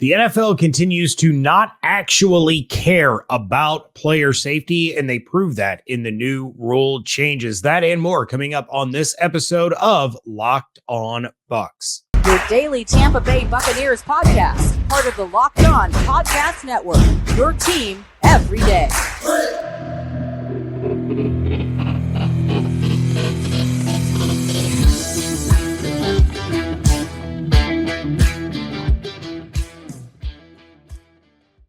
The NFL continues to not actually care about player safety, and they prove that in the new rule changes. That and more coming up on this episode of Locked On Bucs. Your daily Tampa Bay Buccaneers podcast, part of the Locked On Podcast Network, your team every day.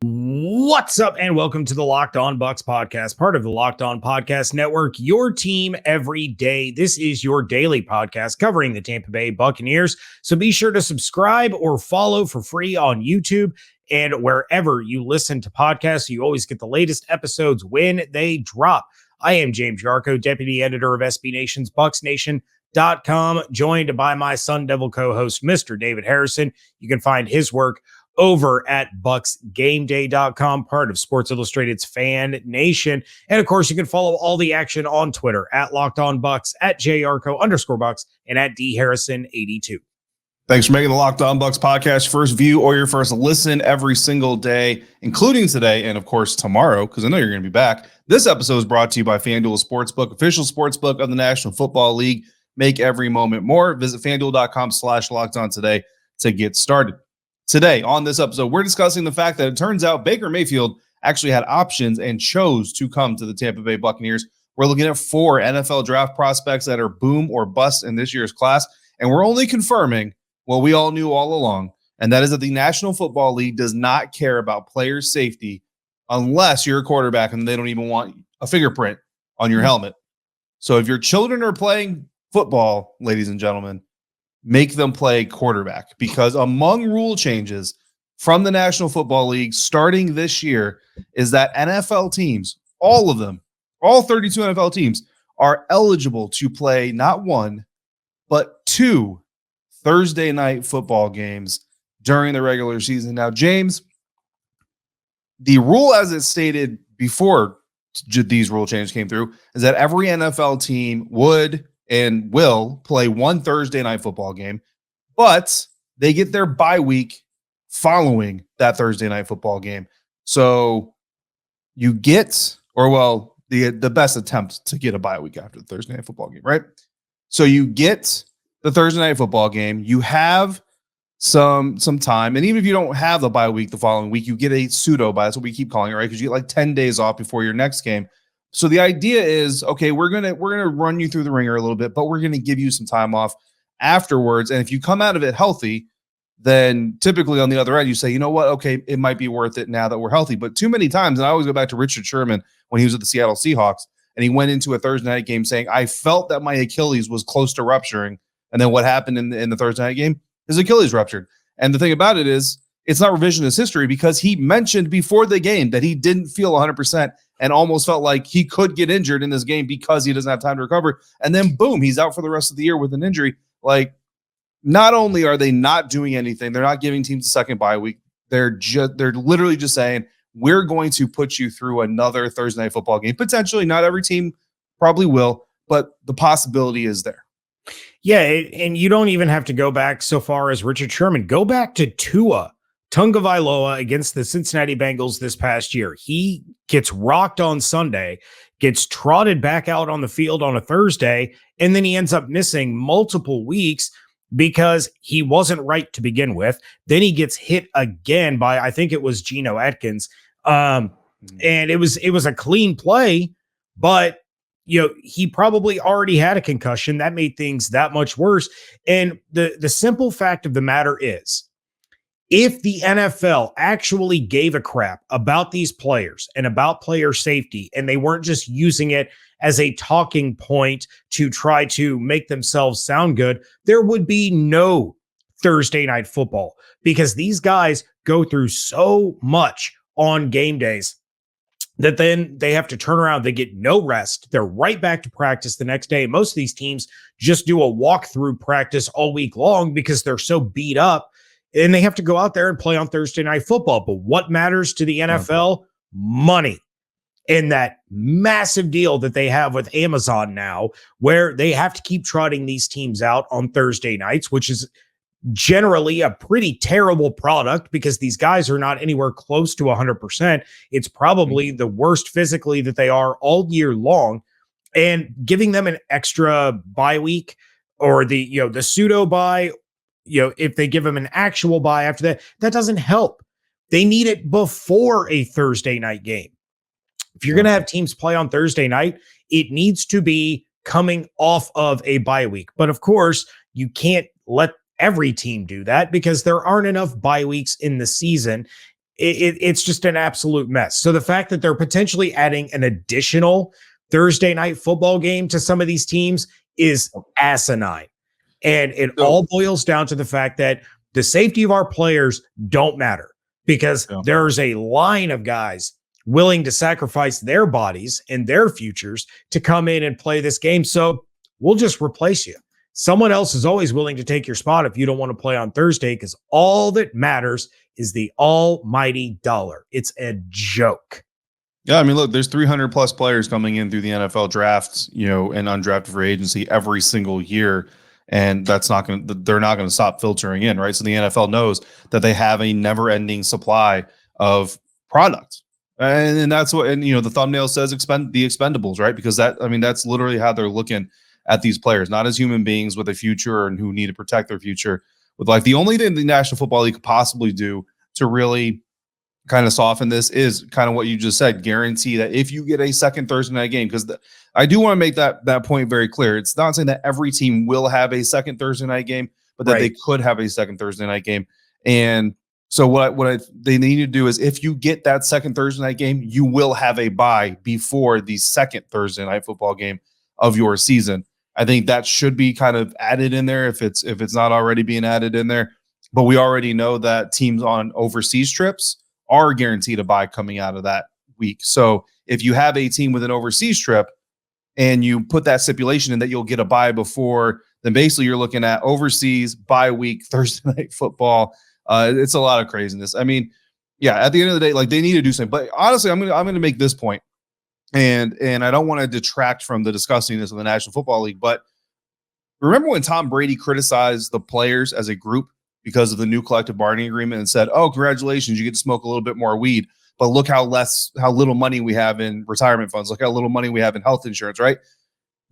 What's up, and welcome to the Locked On Bucs podcast, part of the Locked On Podcast Network, your team every day. This is your daily podcast covering the Tampa Bay Buccaneers, so be sure to subscribe or follow for free on YouTube and wherever you listen to podcasts, so you always get the latest episodes when they drop. I am James Yarko, deputy editor of SB Nation's BucsNation.com, joined by my Sun Devil co-host, Mr. David Harrison. You can find his work over at BucsGameDay.com, part of Sports Illustrated's Fan Nation. And of course, you can follow all the action on Twitter at Locked On Bucs, at JYarko_Bucs, and at DHarrison82. Thanks for making the Locked On Bucs podcast first view or your first listen every single day, including today and, of course, tomorrow, because I know you're going to be back. This episode is brought to you by FanDuel Sportsbook, official sportsbook of the National Football League. Make every moment more. Visit FanDuel.com/LockedOn today to get started. Today, on this episode, we're discussing the fact that it turns out Baker Mayfield actually had options and chose to come to the Tampa Bay Buccaneers. We're looking at 4 NFL draft prospects that are boom or bust in this year's class, and we're only confirming what we all knew all along, and that is that the National Football League does not care about player safety unless you're a quarterback and they don't even want a fingerprint on your helmet. So if your children are playing football, ladies and gentlemen, make them play quarterback, because among rule changes from the National Football League starting this year is that NFL teams, all of them, all 32 NFL teams, are eligible to play not 1, but 2 Thursday night football games during the regular season. Now, James, the rule as it stated before these rule changes came through is that every NFL team would and will play 1 Thursday night football game, but they get their bye week following that Thursday night football game. So you get, or well, the best attempt to get a bye week after the Thursday night football game, right? So you get the Thursday night football game, you have some time, and even if you don't have the bye week the following week, you get a pseudo bye. That's what we keep calling it, right? Because you get like 10 days off before your next game. So the idea is, okay, we're gonna run you through the ringer a little bit, but we're gonna give you some time off afterwards. And if you come out of it healthy, then typically on the other end, you say, you know what, okay, it might be worth it now that we're healthy. But too many times, and I always go back to Richard Sherman when he was at the Seattle Seahawks, and he went into a Thursday night game saying, I felt that my Achilles was close to rupturing. And then what happened in the Thursday night game? His Achilles ruptured. And the thing about it is, it's not revisionist history, because he mentioned before the game that he didn't feel 100% and almost felt like he could get injured in this game because he doesn't have time to recover. And then boom, he's out for the rest of the year with an injury. Like, not only are they not doing anything, they're not giving teams a second bye week. They're literally just saying, we're going to put you through another Thursday night football game. Potentially, not every team probably will, but the possibility is there. Yeah, and you don't even have to go back so far as Richard Sherman. Go back to Tua Tagovailoa against the Cincinnati Bengals this past year. He gets rocked on Sunday, gets trotted back out on the field on a Thursday, and then he ends up missing multiple weeks because he wasn't right to begin with. Then he gets hit again by, I think it was Geno Atkins. And it was a clean play, but he probably already had a concussion. That made things that much worse. And the simple fact of the matter is, if the NFL actually gave a crap about these players and about player safety, and they weren't just using it as a talking point to try to make themselves sound good, there would be no Thursday night football, because these guys go through so much on game days that then they have to turn around. They get no rest. They're right back to practice the next day. Most of these teams just do a walkthrough practice all week long because they're so beat up, and they have to go out there and play on Thursday night football. But what matters to the NFL? Money. And that massive deal that they have with Amazon now, where they have to keep trotting these teams out on Thursday nights, which is generally a pretty terrible product because these guys are not anywhere close to 100%. It's probably the worst physically that they are all year long. And giving them an extra bye week or the pseudo bye, if they give them an actual bye after that, that doesn't help. They need it before a Thursday night game. If you're going to have teams play on Thursday night, it needs to be coming off of a bye week. But of course, you can't let every team do that because there aren't enough bye weeks in the season. It's just an absolute mess. So the fact that they're potentially adding an additional Thursday night football game to some of these teams is asinine. And it all boils down to the fact that the safety of our players don't matter because there's a line of guys willing to sacrifice their bodies and their futures to come in and play this game. So we'll just replace you. Someone else is always willing to take your spot if you don't want to play on Thursday because all that matters is the almighty dollar. It's a joke. Yeah, I mean, look, there's 300 plus players coming in through the NFL drafts, and undrafted free agency every single year. And they're not going to stop filtering in, right? So the NFL knows that they have a never ending supply of product. And that's what, the thumbnail says the expendables, right? Because that's literally how they're looking at these players, not as human beings with a future and who need to protect their future. With like the only thing the National Football League could possibly do to really kind of soften this is kind of what you just said, guarantee that if you get a second Thursday night game, because I do want to make that point very clear. It's not saying that every team will have a second Thursday night game, but that they could have a second Thursday night game. And so they need to do is if you get that second Thursday night game, you will have a bye before the second Thursday night football game of your season. I think that should be kind of added in there if it's not already being added in there. But we already know that teams on overseas trips are guaranteed a bye coming out of that week. So if you have a team with an overseas trip and you put that stipulation in that you'll get a bye before, then basically you're looking at overseas bye week, Thursday night football. It's a lot of craziness. I mean, yeah, at the end of the day, like they need to do something. But honestly, I'm gonna make this point. And I don't want to detract from the disgustingness of the National Football League, but remember when Tom Brady criticized the players as a group because of the new collective bargaining agreement and said, "Oh, congratulations, you get to smoke a little bit more weed, but look how little money we have in retirement funds. Look how little money we have in health insurance." Right?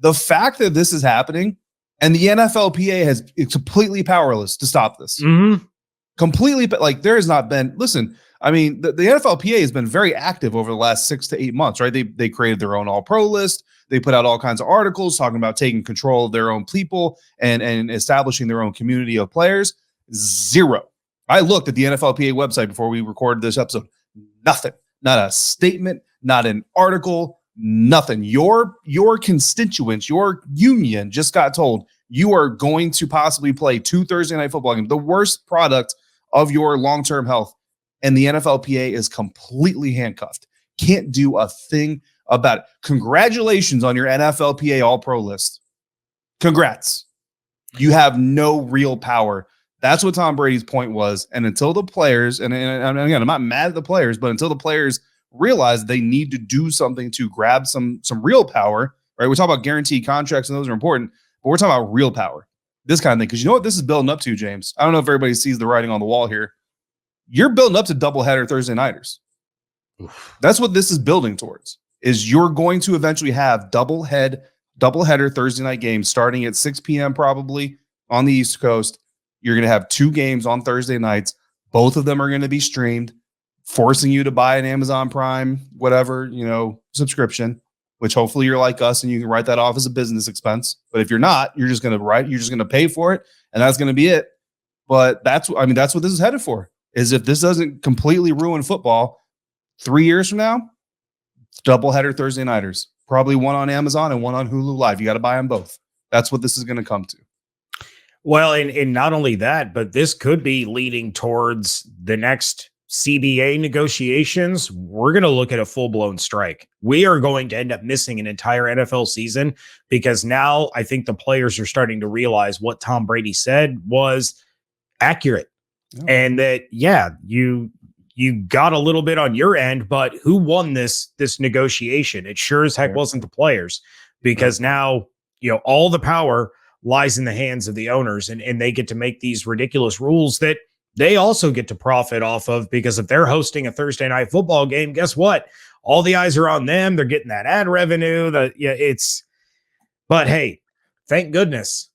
The fact that this is happening and the NFLPA is completely powerless to stop this. Mm-hmm. Completely, but like there has not been. Listen. I mean, the NFLPA has been very active over the last 6 to 8 months, right? They created their own all-pro list. They put out all kinds of articles talking about taking control of their own people and establishing their own community of players. Zero. I looked at the NFLPA website before we recorded this episode. Nothing. Not a statement, not an article, nothing. Your constituents, your union just got told you are going to possibly play 2 Thursday night football games, the worst product of your long-term health. And the NFLPA is completely handcuffed. Can't do a thing about it. Congratulations on your NFLPA All-Pro list. Congrats. You have no real power. That's what Tom Brady's point was. And until the players, and again, I'm not mad at the players, but until the players realize they need to do something to grab some real power, right? We talk about guaranteed contracts, and those are important, but we're talking about real power. This kind of thing. Because you know what this is building up to, James? I don't know if everybody sees the writing on the wall here. You're building up to doubleheader Thursday nighters. Oof. That's what this is building towards, is you're going to eventually have doubleheader Thursday night games starting at 6 p.m. probably on the East Coast. You're going to have 2 games on Thursday nights. Both of them are going to be streamed, forcing you to buy an Amazon Prime, whatever, subscription, which hopefully you're like us and you can write that off as a business expense. But if you're not, you're just going to pay for it, and that's going to be it. But that's what this is headed for. Is if this doesn't completely ruin football 3 years from now, doubleheader Thursday nighters, probably one on Amazon and one on Hulu Live. You got to buy them both. That's what this is going to come to. Well, and not only that, but this could be leading towards the next CBA negotiations. We're going to look at a full-blown strike. We are going to end up missing an entire NFL season because now I think the players are starting to realize what Tom Brady said was accurate. Oh. And that, you got a little bit on your end, but who won this negotiation? It sure as heck wasn't the players, because now, all the power lies in the hands of the owners, and they get to make these ridiculous rules that they also get to profit off of, because if they're hosting a Thursday night football game, guess what? All the eyes are on them. They're getting that ad revenue. But hey, thank goodness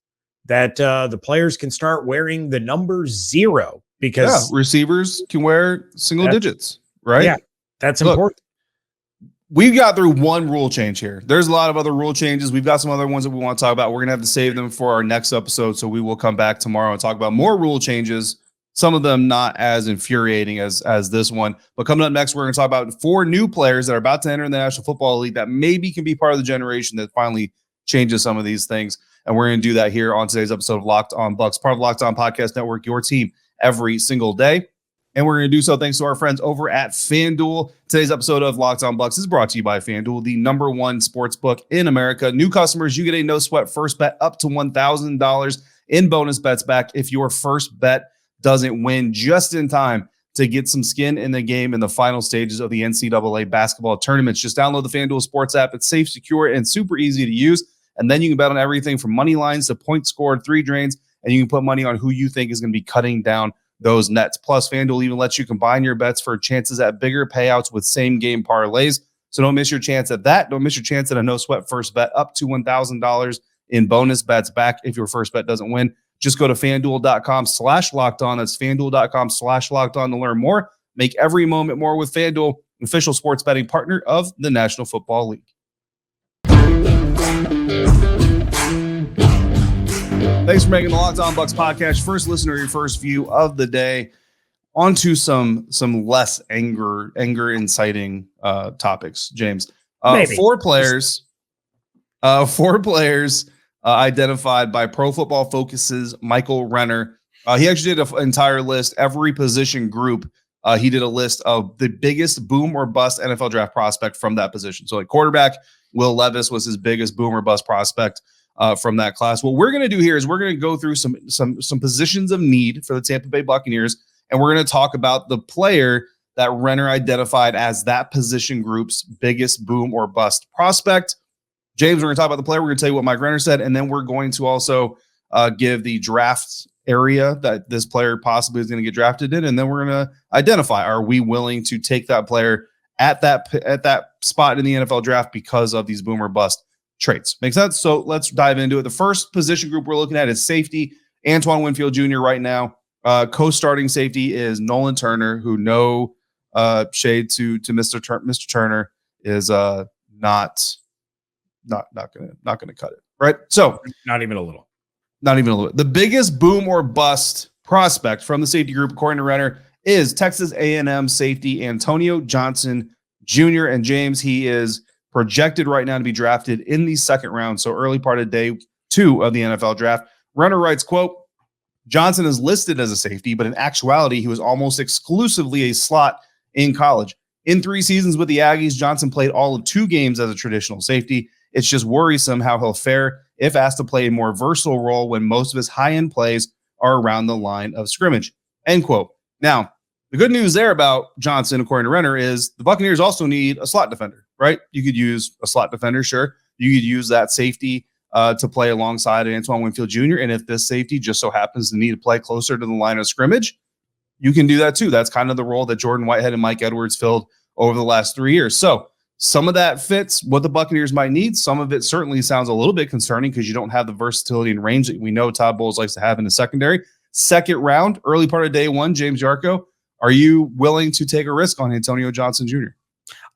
that the players can start wearing the number 0, because receivers can wear single digits, right? Yeah, that's Look, important. We got through one rule change here. There's a lot of other rule changes. We've got some other ones that we want to talk about. We're going to have to save them for our next episode. So we will come back tomorrow and talk about more rule changes. Some of them not as infuriating as this one. But coming up next, we're going to talk about 4 new players that are about to enter the National Football League that maybe can be part of the generation that finally changes some of these things. And we're going to do that here on today's episode of Locked On Bucs, part of Locked On Podcast Network, your team every single day. And we're going to do so thanks to our friends over at FanDuel. Today's episode of Locked On Bucs is brought to you by FanDuel, the #1 sports book in America. New customers, you get a no-sweat first bet up to $1,000 in bonus bets back if your first bet doesn't win, just in time to get some skin in the game in the final stages of the NCAA basketball tournaments. Just download the FanDuel Sports app. It's safe, secure, and super easy to use. And then you can bet on everything from money lines to points scored, 3 drains, and you can put money on who you think is going to be cutting down those nets. Plus, FanDuel even lets you combine your bets for chances at bigger payouts with same-game parlays. So don't miss your chance at that. Don't miss your chance at a no-sweat first bet up to $1,000 in bonus bets back if your first bet doesn't win. Just go to FanDuel.com/lockedon. That's FanDuel.com/lockedon to learn more. Make every moment more with FanDuel, official sports betting partner of the National Football League. Thanks for making the Locked On Bucs podcast first listener, your first view of the day. On to some less anger inciting topics, James. 4 players identified by Pro Football Focus's Michael Renner. He actually did an entire list, every position group. He did a list of the biggest boom or bust NFL draft prospect from that position. So like quarterback, Will Levis was his biggest boom or bust prospect from that class. What we're going to do here is we're going to go through some positions of need for the Tampa Bay Buccaneers, and we're going to talk about the player that Renner identified as that position group's biggest boom or bust prospect. James, we're going to talk about the player. We're going to tell you what Mike Renner said, and then we're going to also give the draft area that this player possibly is going to get drafted in, and then we're going to identify, are we willing to take that player at that spot in the NFL draft because of these boom or bust traits. Make sense? So let's dive into it. The first position group we're looking at is safety. Antoine Winfield Jr. right now. Co-starting safety is Nolan Turner, who no shade to Mr. Turner is not gonna cut it. Right. So Not even a little. The biggest boom or bust prospect from the safety group, according to Renner, is Texas A&M safety Antonio Johnson Jr. And James, he is projected right now to be drafted in the 2nd round, so early part of day 2 of the NFL draft. Renner writes, quote, Johnson is listed as a safety, but in actuality, he was almost exclusively a slot in college. In 3 seasons with the Aggies, Johnson played all of 2 games as a traditional safety. It's just worrisome how he'll fare if asked to play a more versatile role when most of his high-end plays are around the line of scrimmage, end quote. Now, the good news there about Johnson, according to Renner, is the Buccaneers also need a slot defender, right? You could use a slot defender, sure. You could use that safety to play alongside Antoine Winfield Jr. And if this safety just so happens to need to play closer to the line of scrimmage, you can do that too. That's kind of the role that Jordan Whitehead and Mike Edwards filled over the last 3 years. So some of that fits what the Buccaneers might need. Some of it certainly sounds a little bit concerning because you don't have the versatility and range that we know Todd Bowles likes to have in the secondary. 2nd round, early part of day 1, James Yarko, are you willing to take a risk on Antonio Johnson Jr.?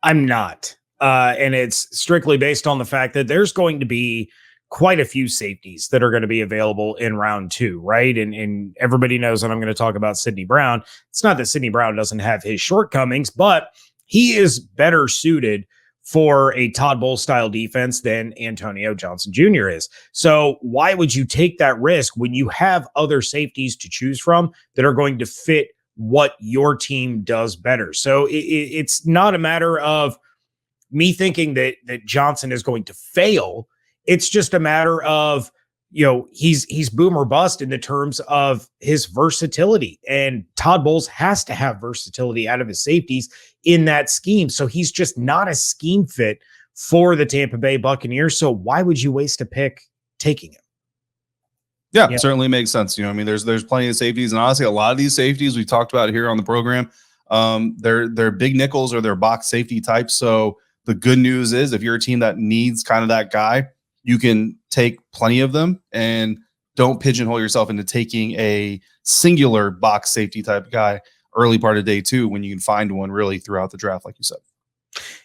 I'm not. And it's strictly based on the fact that there's going to be quite a few safeties that are going to be available in round 2, right? And everybody knows that I'm going to talk about Sidney Brown. It's not that Sidney Brown doesn't have his shortcomings, but he is better suited for a Todd Bowles style defense than Antonio Johnson Jr. is. So why would you take that risk when you have other safeties to choose from that are going to fit what your team does better? So it's not a matter of me thinking that Johnson is going to fail. It's just a matter of, he's boom or bust in the terms of his versatility, and Todd Bowles has to have versatility out of his safeties in that scheme. So he's just not a scheme fit for the Tampa Bay Buccaneers. So why would you waste a pick taking him? Yeah, certainly makes sense. I mean, there's plenty of safeties, and honestly, a lot of these safeties we talked about here on the program, they're big nickels or they're box safety types. So the good news is, if you're a team that needs kind of that guy, you can take plenty of them and don't pigeonhole yourself into taking a singular box safety type guy early part of day 2 when you can find one really throughout the draft, like you said.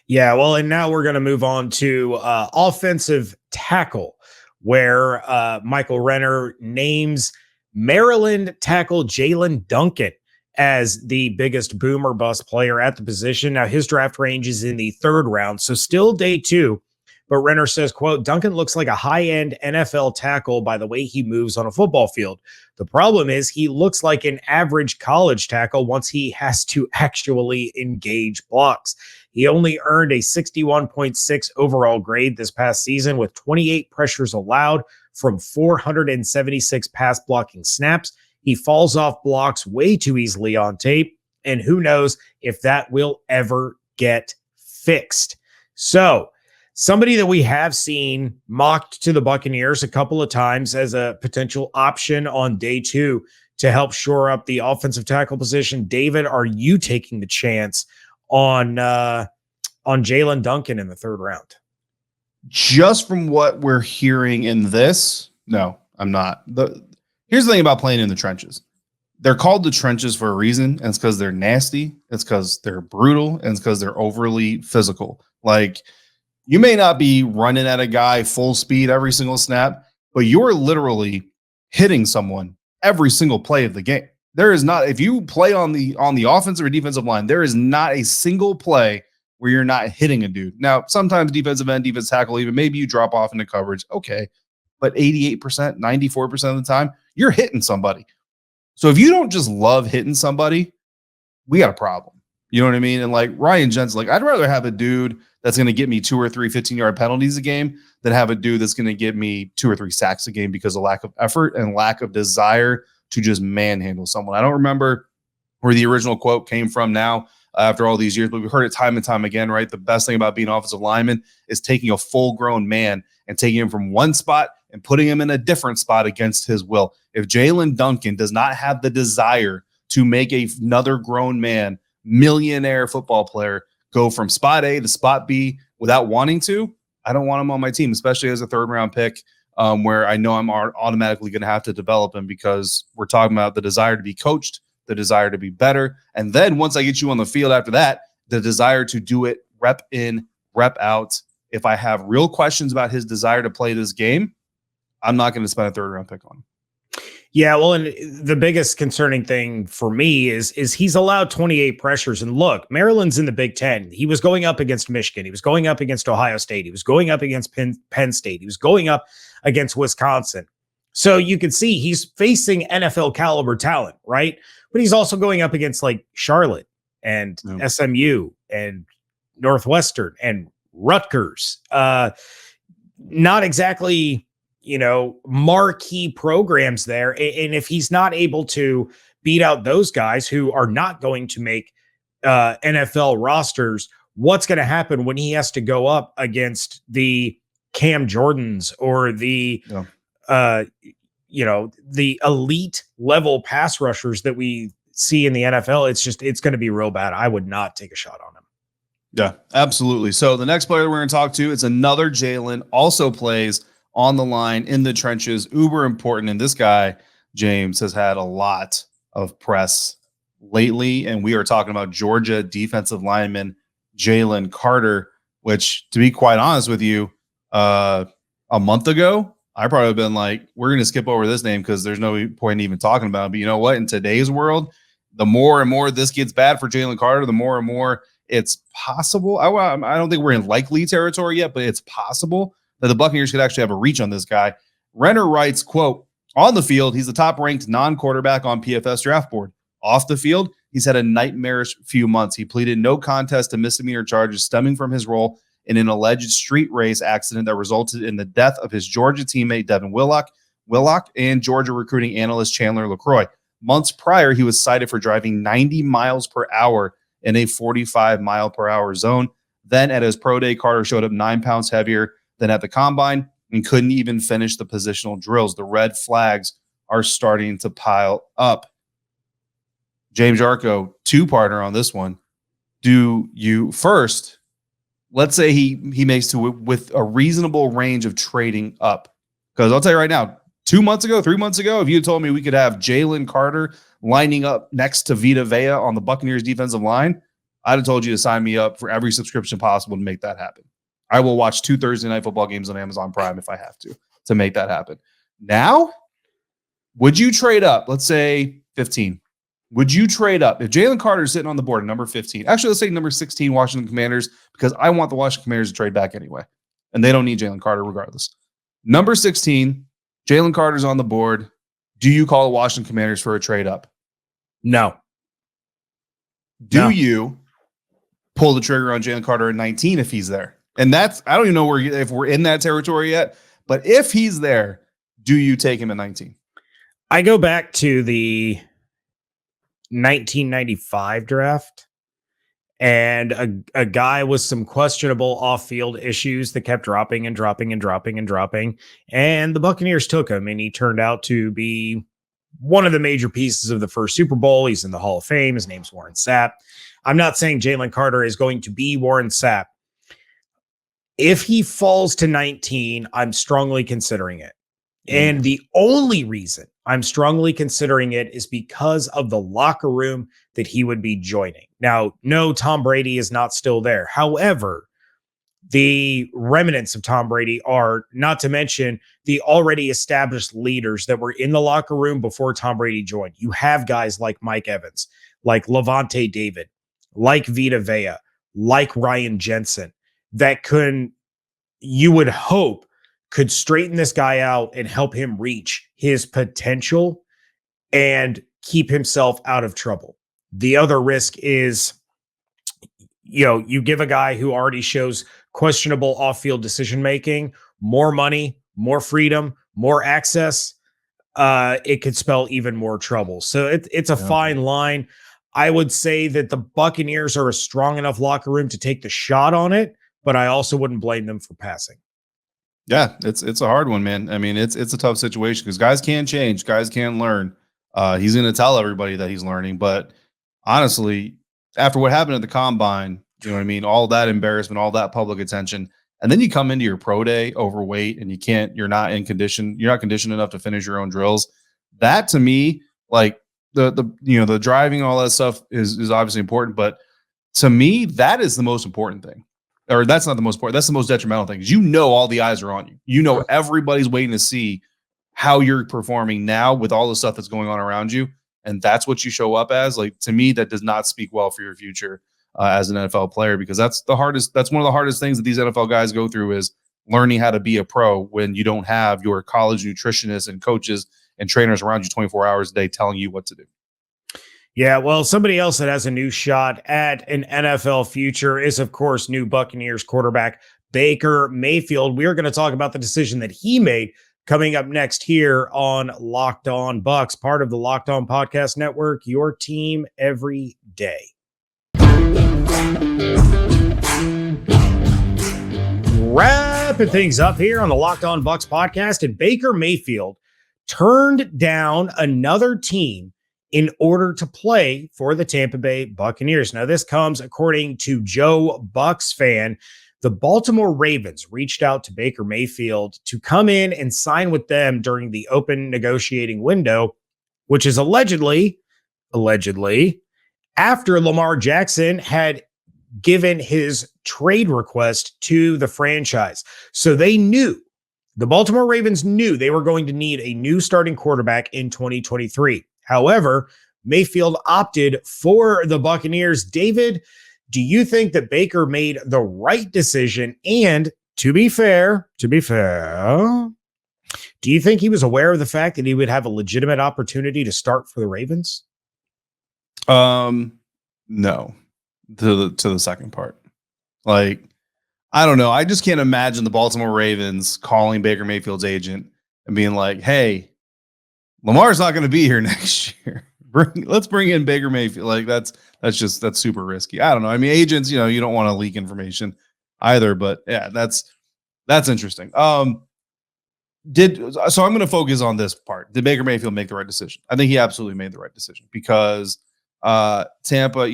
Yeah, well, and now we're going to move on to offensive tackle, where Michael Renner names Maryland tackle Jalen Duncan as the biggest boom or bust player at the position. Now, his draft range is in the 3rd round, so still day 2. But Renner says, quote, Duncan looks like a high-end NFL tackle by the way he moves on a football field. The problem is he looks like an average college tackle once he has to actually engage blocks. He only earned a 61.6 overall grade this past season with 28 pressures allowed from 476 pass blocking snaps. He falls off blocks way too easily on tape, and who knows if that will ever get fixed. So, somebody that we have seen mocked to the Buccaneers a couple of times as a potential option on day 2 to help shore up the offensive tackle position. David, are you taking the chance on Jalen Duncan in the 3rd round? Just from what we're hearing in this, no, I'm not. Here's the thing about playing in the trenches. They're called the trenches for a reason, and it's because they're nasty. It's because they're brutal, and it's because they're overly physical. Like, you may not be running at a guy full speed every single snap, but you're literally hitting someone every single play of the game. There is not, if you play on the offensive or defensive line, there is not a single play where you're not hitting a dude. Now, sometimes defensive end, defense tackle, even maybe you drop off into coverage. Okay. But 88%, 94% of the time, you're hitting somebody. So if you don't just love hitting somebody, we got a problem. You know what I mean? And like Ryan Jensen, like, I'd rather have a dude that's going to get me 2 or 3 15-yard penalties a game than have a dude that's going to get me 2 or 3 sacks a game because of lack of effort and lack of desire to just manhandle someone. I don't remember where the original quote came from now after all these years, but we've heard it time and time again, right? The best thing about being an offensive lineman is taking a full-grown man and taking him from one spot and putting him in a different spot against his will. If Jalen Duncan does not have the desire to make another grown man, millionaire football player, go from spot A to spot B without wanting to, I don't want him on my team, especially as a 3rd-round pick, where I know I'm automatically going to have to develop him because we're talking about the desire to be coached, the desire to be better. And then once I get you on the field after that, the desire to do it rep in, rep out. If I have real questions about his desire to play this game, I'm not going to spend a 3rd-round pick on him. Yeah, well, and the biggest concerning thing for me is he's allowed 28 pressures. And look, Maryland's in the Big Ten. He was going up against Michigan. He was going up against Ohio State. He was going up against Penn State. He was going up against Wisconsin. So you can see he's facing NFL caliber talent, right? But he's also going up against like Charlotte and SMU and Northwestern and Rutgers. Not exactly, marquee programs there. And if he's not able to beat out those guys who are not going to make NFL rosters, what's going to happen when he has to go up against the Cam Jordans or the, the elite level pass rushers that we see in the NFL? It's going to be real bad. I would not take a shot on him. Yeah, absolutely. So the next player we're going to talk to, it's another Jalen, also plays on the line, in the trenches, uber important. And this guy, James, has had a lot of press lately. And we are talking about Georgia defensive lineman Jalen Carter, which, to be quite honest with you, a month ago, I probably have been like, we're going to skip over this name because there's no point in even talking about it. But you know what? In today's world, the more and more this gets bad for Jalen Carter, the more and more it's possible. I don't think we're in likely territory yet, but it's possible that the Buccaneers could actually have a reach on this guy. Renner writes, quote, on the field, he's the top-ranked non-quarterback on PFS draft board. Off the field, he's had a nightmarish few months. He pleaded no contest to misdemeanor charges stemming from his role in an alleged street race accident that resulted in the death of his Georgia teammate Devin Willock and Georgia recruiting analyst Chandler LaCroix. Months prior, he was cited for driving 90 miles per hour in a 45-mile-per-hour zone. Then at his pro day, Carter showed up 9 pounds heavier than at the combine and couldn't even finish the positional drills. The red flags are starting to pile up. James Jarko, two-parter on this one. Do you first, let's say he makes to with a reasonable range of trading up. Because I'll tell you right now, 3 months ago, if you had told me we could have Jalen Carter lining up next to Vita Vea on the Buccaneers defensive line, I'd have told you to sign me up for every subscription possible to make that happen. I will watch 2 Thursday night football games on Amazon Prime if I have to make that happen. Now, would you trade up? Let's say 15. Would you trade up if Jalen Carter is sitting on the board at number 15? Actually, let's say number 16, Washington Commanders, because I want the Washington Commanders to trade back anyway, and they don't need Jalen Carter regardless. Number 16, Jalen Carter's on the board. Do you call the Washington Commanders for a trade up? No. Do you pull the trigger on Jalen Carter at 19 if he's there? And that's, I don't even know if we're in that territory yet, but if he's there, do you take him at 19? I go back to the 1995 draft and a guy with some questionable off-field issues that kept dropping. And the Buccaneers took him, and he turned out to be one of the major pieces of the first Super Bowl. He's in the Hall of Fame. His name's Warren Sapp. I'm not saying Jalen Carter is going to be Warren Sapp. If he falls to 19, I'm strongly considering it. And the only reason I'm strongly considering it is because of the locker room that he would be joining. Now, no, Tom Brady is not still there. However, the remnants of Tom Brady are, not to mention the already established leaders that were in the locker room before Tom Brady joined. You have guys like Mike Evans, like Levante David, like Vita Vea, like Ryan Jensen, that you would hope could straighten this guy out and help him reach his potential and keep himself out of trouble. The other risk is, you give a guy who already shows questionable off-field decision-making more money, more freedom, more access. It could spell even more trouble. So it's a fine line. I would say that the Buccaneers are a strong enough locker room to take the shot on it, but I also wouldn't blame them for passing. Yeah, it's a hard one, man. I mean, it's a tough situation because guys can change, guys can learn. He's going to tell everybody that he's learning, but honestly, after what happened at the combine, you know what I mean? All that embarrassment, all that public attention, and then you come into your pro day overweight and you're not in condition, you're not conditioned enough to finish your own drills. That to me, like the driving, all that stuff is obviously important, but to me, that is the most important thing. Or that's not the most important. That's the most detrimental thing. All the eyes are on you. Everybody's waiting to see how you're performing now with all the stuff that's going on around you. And that's what you show up as. Like, to me, that does not speak well for your future as an NFL player, because that's one of the hardest things that these NFL guys go through is learning how to be a pro when you don't have your college nutritionists and coaches and trainers around you 24 hours a day telling you what to do. Yeah, well, somebody else that has a new shot at an NFL future is, of course, new Buccaneers quarterback Baker Mayfield. We are going to talk about the decision that he made coming up next here on Locked On Bucs, part of the Locked On Podcast Network, your team every day. Wrapping things up here on the Locked On Bucs podcast, and Baker Mayfield turned down another team in order to play for the Tampa Bay Buccaneers. Now, this comes according to Joe Bucs fan. The Baltimore Ravens reached out to Baker Mayfield to come in and sign with them during the open negotiating window, which is allegedly, after Lamar Jackson had given his trade request to the franchise. So the Baltimore Ravens knew they were going to need a new starting quarterback in 2023. However, Mayfield opted for the Buccaneers. David, do you think that Baker made the right decision? And to be fair, do you think he was aware of the fact that he would have a legitimate opportunity to start for the Ravens? No, to the second part. Like, I don't know. I just can't imagine the Baltimore Ravens calling Baker Mayfield's agent and being like, "Hey, Lamar's not going to be here next year. Let's bring in Baker Mayfield." Like, that's super risky. I don't know. I mean, agents, you don't want to leak information either, but yeah, that's interesting. So I'm going to focus on this part. Did Baker Mayfield make the right decision? I think he absolutely made the right decision because Tampa,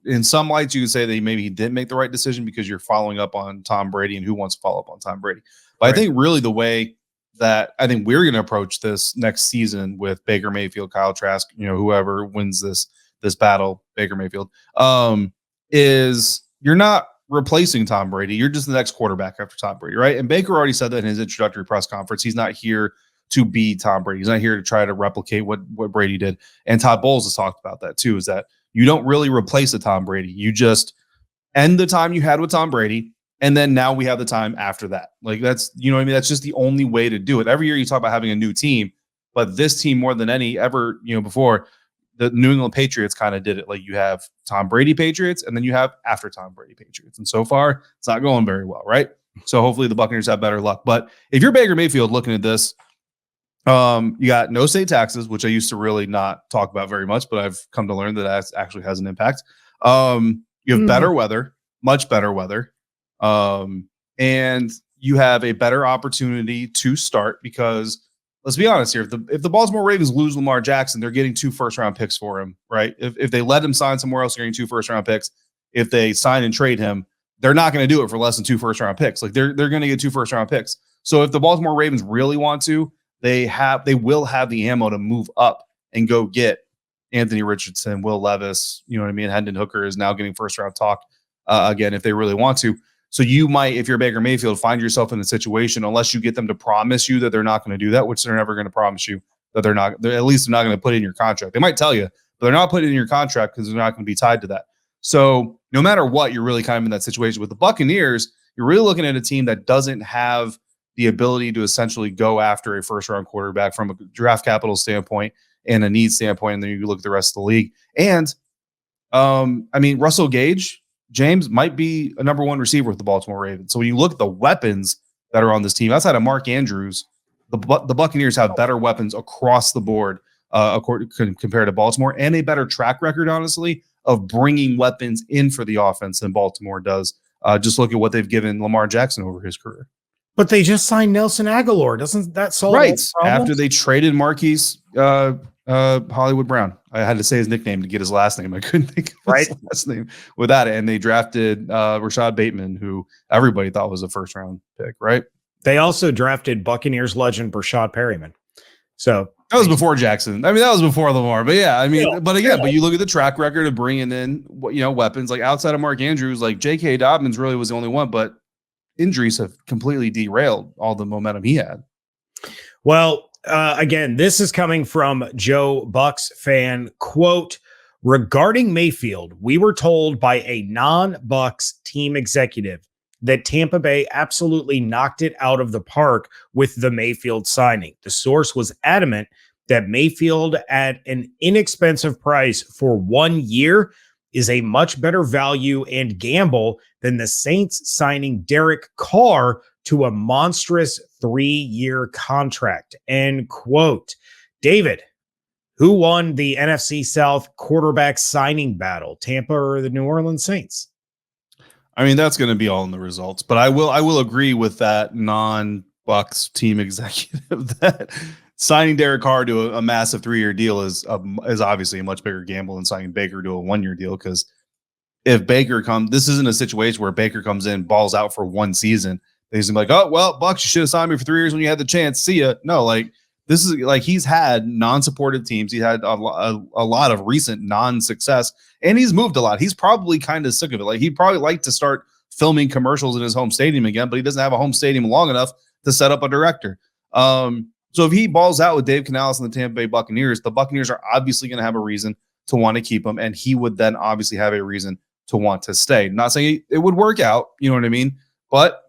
in some lights you could say that maybe he didn't make the right decision because you're following up on Tom Brady, and who wants to follow up on Tom Brady? But right. I think really the way that I think we're going to approach this next season with Baker Mayfield, Kyle Trask, whoever wins this battle, Baker Mayfield, is you're not replacing Tom Brady. You're just the next quarterback after Tom Brady, right? And Baker already said that in his introductory press conference. He's not here to be Tom Brady. He's not here to try to replicate what Brady did. And Todd Bowles has talked about that too, is that you don't really replace a Tom Brady. You just end the time you had with Tom Brady, and then now we have the time after that. Like that's, that's just the only way to do it. Every year you talk about having a new team, but this team more than any ever, before, the New England Patriots kind of did it. Like you have Tom Brady Patriots, and then you have after Tom Brady Patriots. And so far, it's not going very well, right? So hopefully the Buccaneers have better luck. But if you're Baker Mayfield looking at this, you got no state taxes, which I used to really not talk about very much, but I've come to learn that actually has an impact. You have better weather, much better weather. And you have a better opportunity to start because let's be honest here. If the Baltimore Ravens lose Lamar Jackson, they're getting 2 first-round picks for him, right? If they let him sign somewhere else, they're getting 2 first-round picks. If they sign and trade him, they're not going to do it for less than 2 first-round picks. Like they're going to get 2 first-round picks. So if the Baltimore Ravens really want to, they will have the ammo to move up and go get Anthony Richardson, Will Levis. You know what I mean? Hendon Hooker is now getting first-round talk again if they really want to. So you might, if you're Baker Mayfield, find yourself in a situation, unless you get them to promise you that they're not going to do that, which they're never going to promise you that they're not going to put it in your contract. They might tell you, but they're not putting it in your contract because they're not going to be tied to that. So no matter what, you're really kind of in that situation. With the Buccaneers, you're really looking at a team that doesn't have the ability to essentially go after a first-round quarterback from a draft capital standpoint and a need standpoint, and then you look at the rest of the league. And, Russell Gage, James might be a number 1 receiver with the Baltimore Ravens. So when you look at the weapons that are on this team, outside of Mark Andrews, the Buccaneers have better weapons across the board compared to Baltimore, and a better track record, honestly, of bringing weapons in for the offense than Baltimore does. Just look at what they've given Lamar Jackson over his career. But they just signed Nelson Aguilar. Doesn't that solve right after they traded Marquise Hollywood Brown? I had to say his nickname to get his last name. I couldn't think of his last name without it. And they drafted Rashad Bateman, who everybody thought was a first-round pick, right? They also drafted Buccaneers legend Brashad Perryman. So that was before Jackson. That was before Lamar. But yeah, but you look at the track record of bringing in weapons like outside of Mark Andrews, like J.K. Dobbins really was the only one, but injuries have completely derailed all the momentum he had. Well, again, this is coming from Joe Bucs fan. Quote, regarding Mayfield, we were told by a non-Bucs team executive that Tampa Bay absolutely knocked it out of the park with the Mayfield signing. The source was adamant that Mayfield at an inexpensive price for 1 year is a much better value and gamble than the Saints signing Derek Carr to a monstrous 3-year contract. End quote. David, who won the NFC South quarterback signing battle, Tampa or the New Orleans Saints? That's going to be all in the results, but I will agree with that non-Bucs team executive that signing Derek Carr to a massive 3-year deal is obviously a much bigger gamble than signing Baker to a 1-year deal. Because if Baker this isn't a situation where Baker comes in, balls out for 1 season. He's like, oh, well, Bucs, you should have signed me for 3 years when you had the chance. See ya. No, like this is like he's had non-supportive teams. He had a lot of recent non-success, and he's moved a lot. He's probably kind of sick of it. Like he'd probably like to start filming commercials in his home stadium again, but he doesn't have a home stadium long enough to set up a director. So if he balls out with Dave Canales and the Tampa Bay Buccaneers, the Buccaneers are obviously going to have a reason to want to keep him, and he would then obviously have a reason to want to stay. Not saying it would work out, you know what I mean? But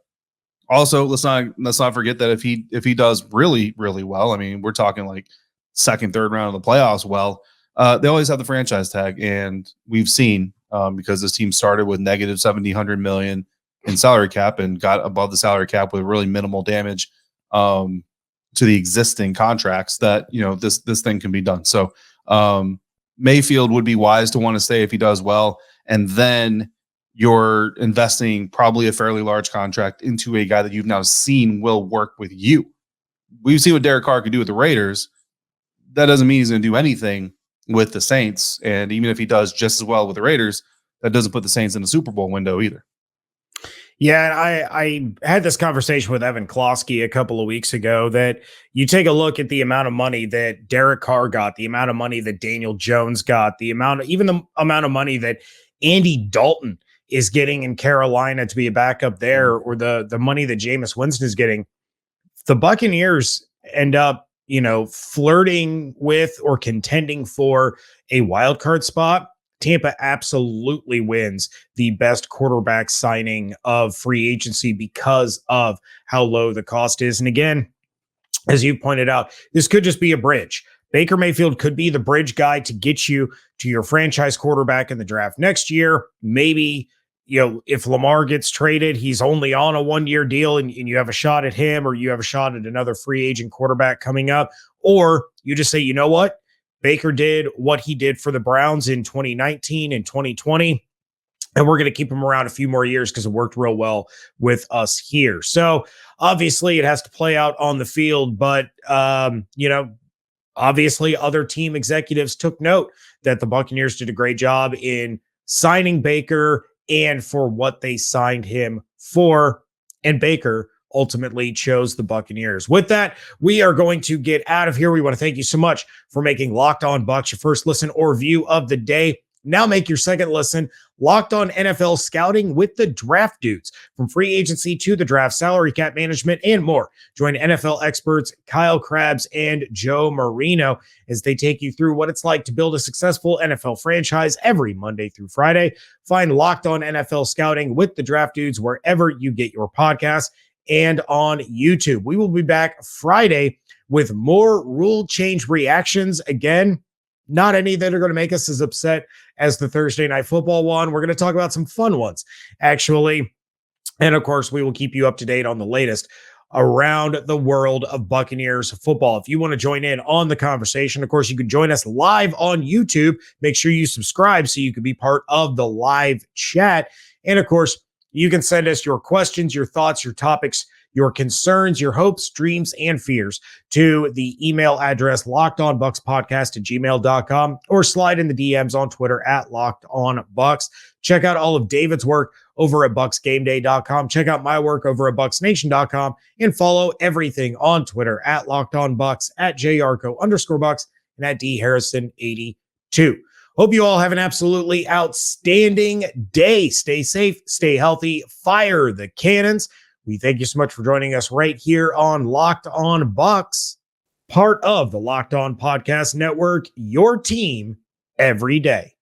also, let's not forget that if he does really, really well, we're talking like second, third round of the playoffs. Well, they always have the franchise tag, and we've seen because this team started with negative $100 million in salary cap and got above the salary cap with really minimal damage to the existing contracts that this thing can be done. So Mayfield would be wise to want to stay if he does well, and then you're investing probably a fairly large contract into a guy that you've now seen will work with you. we've seen what Derek Carr could do with the Raiders. That doesn't mean he's going to do anything with the Saints. And even if he does just as well with the Raiders, that doesn't put the Saints in the Super Bowl window either. Yeah, I had this conversation with Evan Klosky a couple of weeks ago that you take a look at the amount of money that Derek Carr got, the amount of money that Daniel Jones got, even the amount of money that Andy Dalton is getting in Carolina to be a backup there, or the money that Jameis Winston is getting. The Buccaneers end up, flirting with or contending for a wild card spot. Tampa absolutely wins the best quarterback signing of free agency because of how low the cost is. And again, as you pointed out, this could just be a bridge. Baker Mayfield could be the bridge guy to get you to your franchise quarterback in the draft next year. Maybe, if Lamar gets traded, he's only on a 1-year deal and you have a shot at him, or you have a shot at another free agent quarterback coming up. Or you just say, you know what? Baker did what he did for the Browns in 2019 and 2020, and we're going to keep him around a few more years because it worked real well with us here. So obviously it has to play out on the field, but, obviously other team executives took note that the Buccaneers did a great job in signing Baker and for what they signed him for, and Baker ultimately chose the Buccaneers. With that, we are going to get out of here. We want to thank you so much for making Locked On Bucs your first listen or view of the day. Now make your second listen Locked On NFL Scouting with the Draft Dudes. From free agency to the draft, salary cap management, and more. Join NFL experts Kyle Krabs and Joe Marino as they take you through what it's like to build a successful NFL franchise every Monday through Friday. Find Locked On NFL Scouting with the Draft Dudes wherever you get your podcasts and on YouTube. We will be back Friday with more rule change reactions. Again, not any that are going to make us as upset as the Thursday Night Football one. We're going to talk about some fun ones, actually. And of course, we will keep you up to date on the latest around the world of Buccaneers football. If you want to join in on the conversation, of course, you can join us live on YouTube. Make sure you subscribe so you can be part of the live chat. And of course, you can send us your questions, your thoughts, your topics, your concerns, your hopes, dreams, and fears to the email address lockedonbuckspodcast@gmail.com, or slide in the DMs on Twitter @lockedonbucks. Check out all of David's work over at bucksgameday.com. Check out my work over at bucksnation.com, and follow everything on Twitter @lockedonbucks, @jarco_bucks, and @dharrison82. Hope you all have an absolutely outstanding day. Stay safe, stay healthy, fire the cannons. We thank you so much for joining us right here on Locked On Bucs, part of the Locked On Podcast Network, your team every day.